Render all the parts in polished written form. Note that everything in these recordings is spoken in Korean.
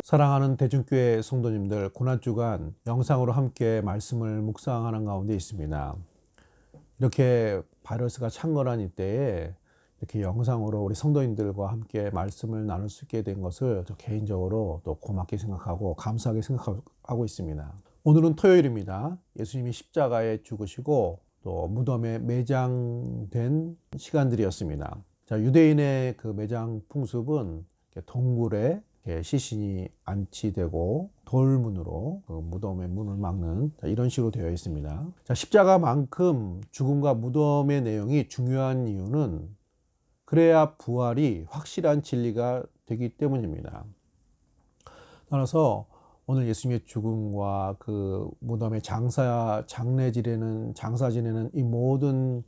사랑하는 대중교회 성도님들, 고난주간 영상으로 함께 말씀을 묵상하는 가운데 있습니다. 이렇게 바이러스가 창궐한 이때에 이렇게 영상으로 우리 성도님들과 함께 말씀을 나눌 수 있게 된 것을 저 개인적으로 또 고맙게 생각하고 감사하게 생각하고 있습니다. 오늘은 토요일입니다. 예수님이 십자가에 죽으시고 또 무덤에 매장된 시간들이었습니다. 자, 유대인의 그 매장 풍습은 동굴에 시신이 안치되고 돌문으로 그 무덤의 문을 막는 이런 식으로 되어 있습니다. 자, 십자가만큼 죽음과 무덤의 내용이 중요한 이유는 그래야 부활이 확실한 진리가 되기 때문입니다. 따라서 오늘 예수님의 죽음과 그 무덤의 장사 지내는 이 모든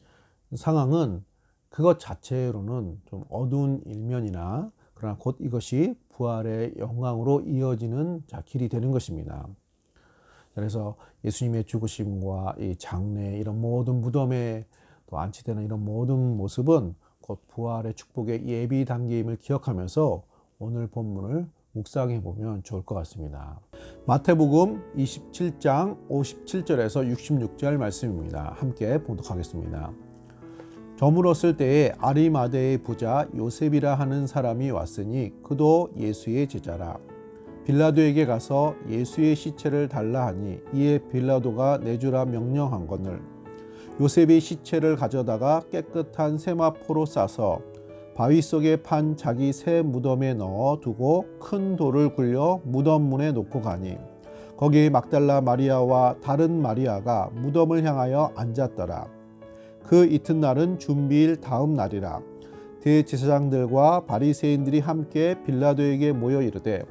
상황은 그것 자체로는 좀 어두운 일면이나 그러나 곧 이것이 부활의 영광으로 이어지는 길이 되는 것입니다. 그래서 예수님의 죽으심과 이 장례, 이런 모든 무덤에 또 안치되는 이런 모든 모습은 곧 부활의 축복의 예비 단계임을 기억하면서 오늘 본문을 묵상해 보면 좋을 것 같습니다. 마태복음 27장 57절에서 66절 말씀입니다. 함께 봉독하겠습니다. 저물었을 때에 아리마대의 부자 요셉이라 하는 사람이 왔으니 그도 예수의 제자라. 빌라도에게 가서 예수의 시체를 달라 하니 이에 빌라도가 내주라 명령한거늘 요셉이 시체를 가져다가 깨끗한 세마포로 싸서 바위 속에 판 자기 새 무덤에 넣어 두고 큰 돌을 굴려 무덤 문에 놓고 가니 거기 막달라 마리아와 다른 마리아가 무덤을 향하여 앉았더라. 그 이튿날은 준비일 다음 날이라. 대제사장들과 바리새인들이 함께 빌라도에게 모여 이르되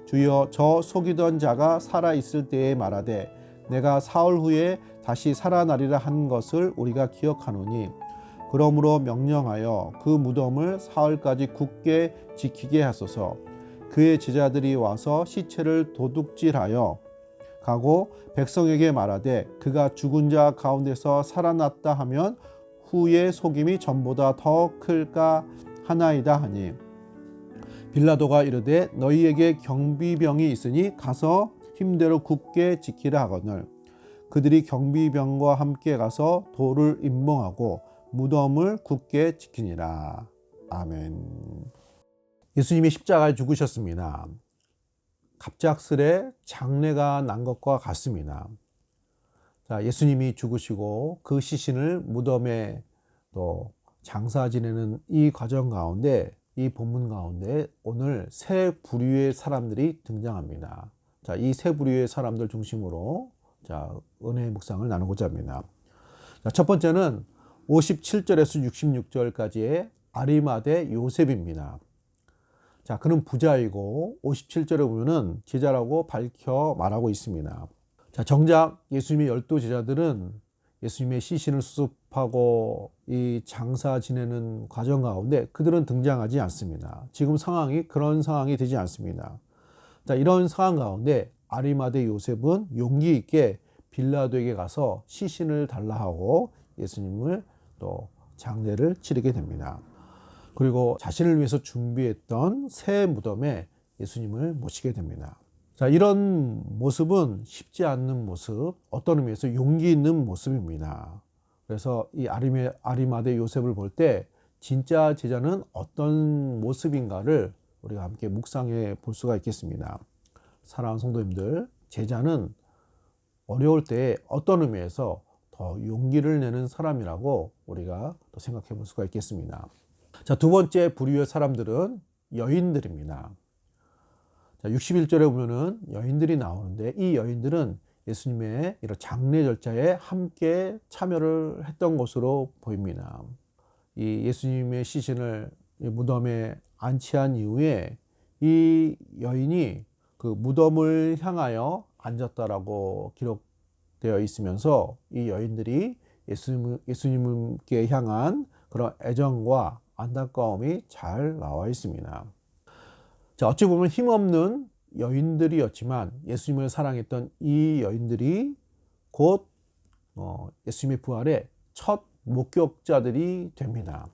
주여, 저 속이던 자가 살아 있을 때에 말하되 내가 사흘 후에 다시 살아나리라 한 것을 우리가 기억하노니 그러므로 명령하여 그 무덤을 사흘까지 굳게 지키게 하소서. 그의 제자들이 와서 시체를 도둑질하여 가고 백성에게 말하되 그가 죽은 자 가운데서 살아났다 하면 후의 속임이 전보다 더 클까 하나이다 하니 빌라도가 이르되 너희에게 경비병이 있으니 가서 힘대로 굳게 지키라 하거늘 그들이 경비병과 함께 가서 돌을 임봉하고 무덤을 굳게 지키니라. 아멘. 예수님이 십자가에 죽으셨습니다. 갑작스레 장례가 난 것과 같습니다. 자, 예수님이 죽으시고 그 시신을 무덤에 또 장사 지내는 이 과정 가운데, 이 본문 가운데 오늘 세 부류의 사람들이 등장합니다. 자, 이 세 부류의 사람들 중심으로 은혜의 묵상을 나누고자 합니다. 자, 첫 번째는 57절에서 66절까지의 아리마대 요셉입니다. 자, 그는 부자이고 57절에 보면은 제자라고 밝혀 말하고 있습니다. 자, 정작 예수님의 12 제자들은 예수님의 시신을 수습하고 이 장사 지내는 과정 가운데 그들은 등장하지 않습니다. 지금 상황이 그런 상황이 되지 않습니다. 자, 이런 상황 가운데 아리마대 요셉은 용기 있게 빌라도에게 가서 시신을 달라 하고 예수님을 또 장례를 치르게 됩니다. 그리고 자신을 위해서 준비했던 새 무덤에 예수님을 모시게 됩니다. 자, 이런 모습은 쉽지 않는 모습, 어떤 의미에서 용기 있는 모습입니다. 그래서 이 아리마대 요셉을 볼 때 진짜 제자는 어떤 모습인가를 우리가 함께 묵상해 볼 수가 있겠습니다. 사랑하는 성도님들, 제자는 어려울 때 어떤 의미에서 더 용기를 내는 사람이라고 우리가 또 생각해 볼 수가 있겠습니다. 자, 두 번째 부류의 사람들은 여인들입니다. 자, 61절에 보면은 여인들이 나오는데 이 여인들은 예수님의 이런 장례 절차에 함께 참여를 했던 것으로 보입니다. 이 예수님의 시신을 무덤에 안치한 이후에 이 여인이 그 무덤을 향하여 앉았다라고 기록되어 있으면서 이 여인들이 예수님께 향한 그런 애정과 안타까움이 잘 나와 있습니다. 자, 어찌 보면 힘없는 여인들이었지만 예수님을 사랑했던 이 여인들이 곧 예수님의 부활의 첫 목격자들이 됩니다.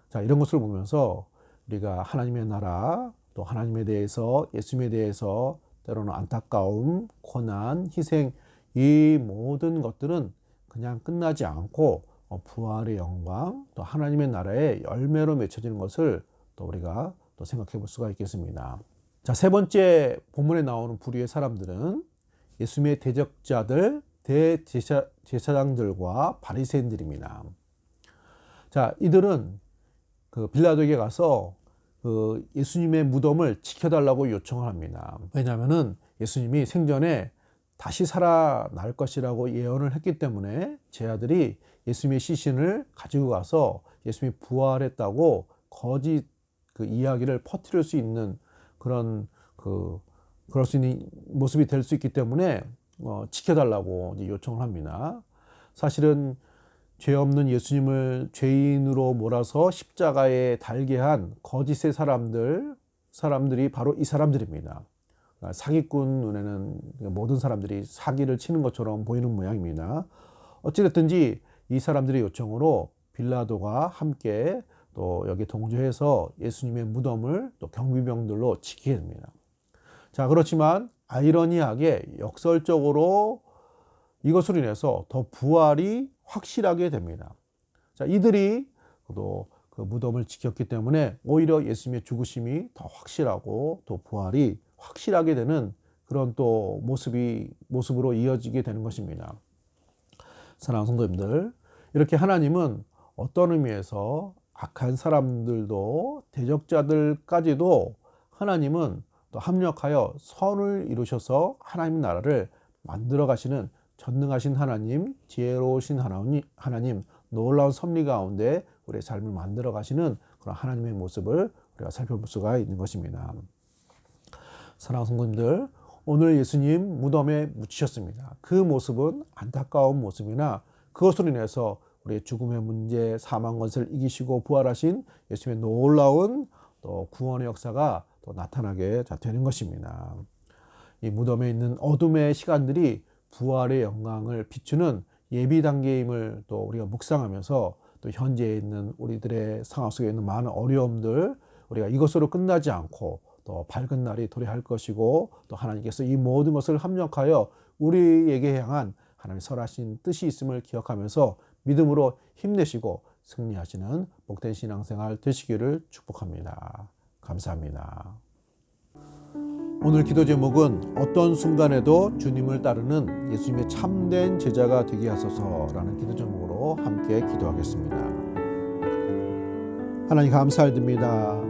자, 이런 것을 보면서 우리가 하나님의 나라 또 하나님에 대해서, 예수님에 대해서 때로는 안타까움, 고난, 희생, 이 모든 것들은 그냥 끝나지 않고 부활의 영광, 또 하나님의 나라의 열매로 맺혀지는 것을 또 우리가 또 생각해 볼 수가 있겠습니다. 자, 세 번째 본문에 나오는 부류의 사람들은 예수님의 대적자들, 대제사장들과 바리새인들입니다. 자, 이들은 그 빌라도에게 가서 그 예수님의 무덤을 지켜달라고 요청을 합니다. 왜냐하면은 예수님이 생전에 다시 살아날 것이라고 예언을 했기 때문에 제 아들이 예수님의 시신을 가지고 가서 예수님이 부활했다고 거짓 그 이야기를 퍼뜨릴 수 있는 그럴 수 있는 모습이 될 수 있기 때문에 지켜달라고 이제 요청을 합니다. 사실은 죄 없는 예수님을 죄인으로 몰아서 십자가에 달게 한 거짓의 사람들이 바로 이 사람들입니다. 그러니까 사기꾼 눈에는 모든 사람들이 사기를 치는 것처럼 보이는 모양입니다. 어찌됐든지 이 사람들의 요청으로 빌라도가 함께 또 여기 동조해서 예수님의 무덤을 또 경비병들로 지키게 됩니다. 자, 그렇지만 아이러니하게 역설적으로 이것으로 인해서 더 부활이 확실하게 됩니다. 자, 이들이 또 그 무덤을 지켰기 때문에 오히려 예수님의 죽으심이 더 확실하고 또 부활이 확실하게 되는 그런 또 모습으로 이어지게 되는 것입니다. 사랑하는 성도님들, 이렇게 하나님은 어떤 의미에서 악한 사람들도 대적자들까지도 하나님은 또 합력하여 선을 이루셔서 하나님 나라를 만들어 가시는 전능하신 하나님, 지혜로우신 하나님, 놀라운 섭리 가운데 우리의 삶을 만들어 가시는 그런 하나님의 모습을 우리가 살펴볼 수가 있는 것입니다. 사랑하는 성도님들, 오늘 예수님 무덤에 묻히셨습니다. 그 모습은 안타까운 모습이나 그것으로 인해서 우리의 죽음의 문제, 사망 권세를 이기시고 부활하신 예수님의 놀라운 또 구원의 역사가 또 나타나게 되는 것입니다. 이 무덤에 있는 어둠의 시간들이 부활의 영광을 비추는 예비 단계임을 또 우리가 묵상하면서 또 현재에 있는 우리들의 상황 속에 있는 많은 어려움들, 우리가 이것으로 끝나지 않고 또 밝은 날이 도래할 것이고 또 하나님께서 이 모든 것을 합력하여 우리에게 향한 하나님의 선하신 뜻이 있음을 기억하면서 믿음으로 힘내시고 승리하시는 복된 신앙생활 되시기를 축복합니다. 감사합니다. 오늘 기도 제목은 어떤 순간에도 주님을 따르는 예수님의 참된 제자가 되게 하소서라는 기도 제목으로 함께 기도하겠습니다. 하나님 감사드립니다.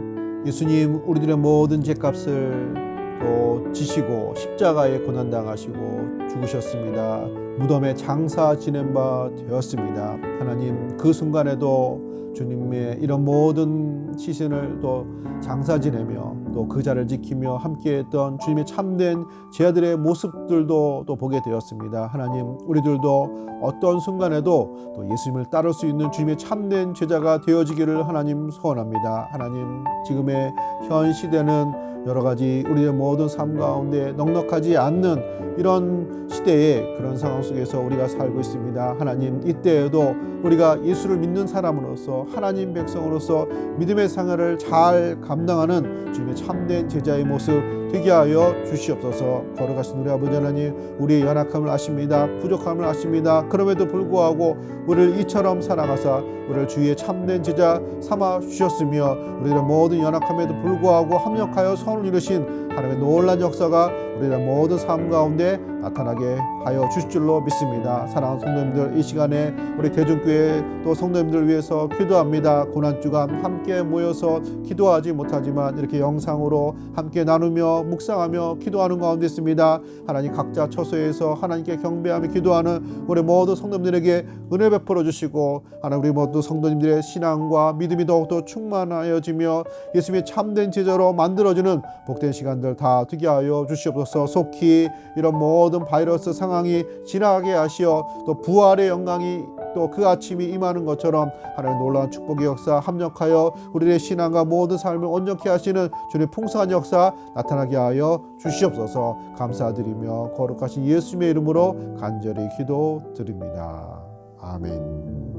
예수님 우리들의 모든 죄값을 또 지시고 십자가에 고난당하시고 죽으셨습니다. 무덤에 장사 지낸 바 되었습니다. 하나님 그 순간에도 주님의 이런 모든 시신을 또 장사 지내며 또 그 자를 지키며 함께했던 주님의 참된 제자들의 모습들도 또 보게 되었습니다. 하나님 우리들도 어떤 순간에도 또 예수님을 따를 수 있는 주님의 참된 제자가 되어지기를 하나님 소원합니다. 하나님 지금의 현 시대는 여러 가지 우리의 모든 삶 가운데 넉넉하지 않는 이런 시대의 그런 상황 속에서 우리가 살고 있습니다. 하나님 이때에도 우리가 예수를 믿는 사람으로서 하나님 백성으로서 믿음의 생활을 잘 감당하는 주님의 참된 제자의 모습 되게 하여 주시옵소서. 거룩하신 우리 아버지 하나님 우리의 연약함을 아십니다. 부족함을 아십니다. 그럼에도 불구하고 우리를 이처럼 사랑하사 우리를 주의 참된 제자 삼아 주셨으며 우리의 모든 연약함에도 불구하고 합력하여 선을 이루신 하나님의 놀라운 역사가 우리의 모든 삶 가운데 나타나게 하여 주실 줄로 믿습니다. 사랑하는 성도님들 이 시간에 우리 대중교회 또 성도님들 위해서 기도합니다. 고난주간 함께 모여서 기도하지 못하지만 이렇게 영상으로 함께 나누며 묵상하며 기도하는 가운데 있습니다. 하나님 각자 처소에서 하나님께 경배하며 기도하는 우리 모든 성도님들에게 은혜 베풀어 주시고 하나님 우리 모두 성도님들의 신앙과 믿음이 더욱더 충만하여지며 예수님의 참된 제자로 만들어지는 복된 시간들 다 되게 하여 주시옵소서. 속히 이런 모든 바이러스 상황이 지나가게 하시어 또 부활의 영광이 또 그 아침이 임하는 것처럼 하나님의 놀라운 축복의 역사 합력하여 우리의 신앙과 모든 삶을 온전케 하시는 주님의 풍성한 역사 나타나게 하여 주시옵소서. 감사드리며 거룩하신 예수님의 이름으로 간절히 기도드립니다. 아멘.